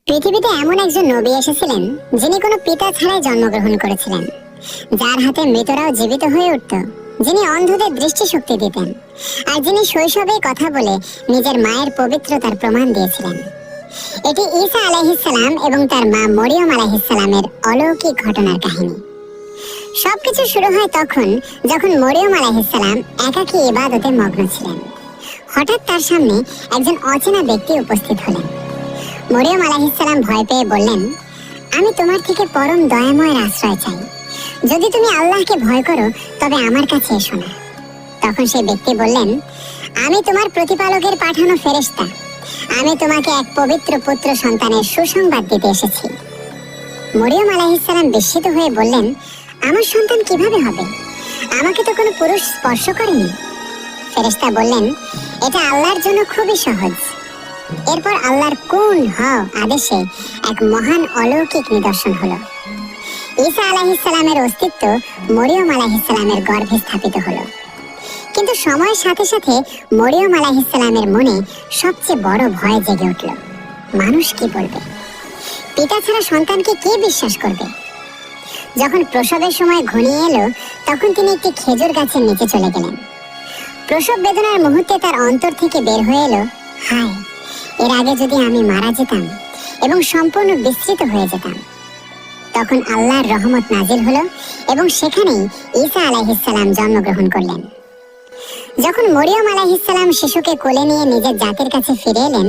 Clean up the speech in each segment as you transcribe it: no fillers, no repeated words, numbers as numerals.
পৃথিবীতে এমন একজন নবী এসেছিলেন যিনি কোনো পিতা ছাড়াই জন্মগ্রহণ করেছিলেন, যার হাতে মৃতরাও জীবিত হয়ে উঠত, যিনি অন্ধদের দৃষ্টিশক্তি দিতেন, আর যিনি শৈশবেই কথা বলে নিজের মায়ের পবিত্রতার প্রমাণ দিয়েছিলেন। এটি ঈসা আলাইহিস সালাম এবং তার মা মরিয়ম আলাইহিস সালামের অলৌকিক ঘটনার কাহিনী। সবকিছু শুরু হয় তখন যখন মরিয়ম আলাইহিস সালাম একাকী ইবাদতে মগ্ন ছিলেন। হঠাৎ তার সামনে একজন অচেনা ব্যক্তি উপস্থিত হলেন। মরিয়ম আলাইহিস সালাম ভয় পেয়ে বললেন, আমি তোমার থেকে পরম দয়াময়ের আশ্রয় চাই। যদি তুমি আল্লাহকে ভয় করো তবে আমার কাছে এসো না। তখন সেই ব্যক্তি বললেন, আমি তোমার প্রতিপালকের পাঠানো ফেরেশতা। আমি তোমাকে এক পবিত্র পুত্র সন্তানের সুসংবাদ দিতে এসেছি। মরিয়ম আলাইহিস সালাম বিস্মিত হয়ে বললেন, আমার সন্তান কিভাবে হবে? আমাকে তো কোনো পুরুষ স্পর্শ করেনি। ফেরেশতা বললেন, এটা আল্লাহর জন্য খুবই সহজ। এরপর আল্লাহর কুন হও আদেশে এক মহান অলৌকিক নিদর্শন হলো। ঈসা আলাইহিস সালামের অস্তিত্ব মরিয়ম আলাইহিস সালামের গর্ভে স্থাপিত হলো। কিন্তু সময়ের সাথে সাথে মরিয়ম আলাইহিস সালামের মনে সবচেয়ে বড় ভয় জেগে উঠল। মানুষ কি বলবে? পিতা ছাড়া সন্তানকে কে বিশ্বাস করবে? যখন প্রসবের সময় ঘনিয়ে এলো তখন তিনি একটি খেজুর গাছের নিচে চলে গেলেন। প্রসব বেদনার মুহূর্তে তার অন্তর থেকে বের হয়ে এলো, হায়, এর আগে যদি আমি মারা যেতাম এবং সম্পূর্ণ বিস্তৃত হয়ে যেতাম। তখন আল্লাহর রহমত নাজিল হলো এবং সেখানেই ঈসা আলাইহিস সালাম জন্মগ্রহণ করলেন। যখন মরিয়ম আলাইহিস সালাম শিশুকে কোলে নিয়ে নিজের জাতির কাছে ফিরে এলেন,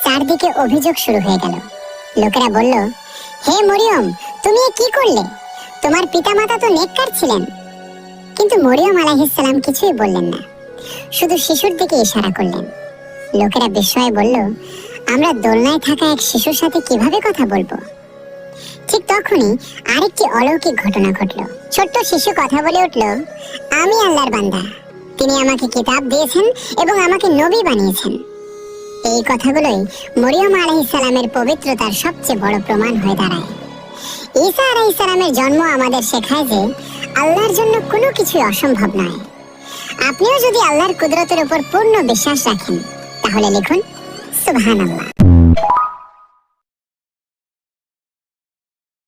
চারদিকে অভিযোগ শুরু হয়ে গেল। লোকেরা বলল, হে মরিয়ম, তুমি কি করলে? তোমার পিতামাতা তো নেককার ছিলেন। কিন্তু মরিয়ম আলাইহিস সালাম কিছুই বললেন না, শুধু শিশুর দিকে ইশারা করলেন। লোকেরা বিস্ময়ে বলল, আমরা দোলনায় থাকা এক শিশুর সাথে কিভাবে কথা বলবো? ঠিক তখনই আরেকটি অলৌকিক ঘটনা ঘটল। ছোট্ট শিশু কথা বলে উঠল, আমি আল্লাহর বান্দা। তিনি আমাকে কিতাব দিয়েছেন এবং আমাকে নবী বানিয়েছেন। এই কথাগুলোই মরিয়ম আলাইহিস সালামের পবিত্রতার সবচেয়ে বড় প্রমাণ হয়ে দাঁড়ায়। ঈসা আলাইহিস সালামের জন্ম আমাদের শেখায় যে আল্লাহর জন্য কোনো কিছুই অসম্ভব নয়। আপনিও যদি আল্লাহর কুদরতের উপর পূর্ণ বিশ্বাস রাখেন তাহলে লিখুন সুবহানাল্লাহ।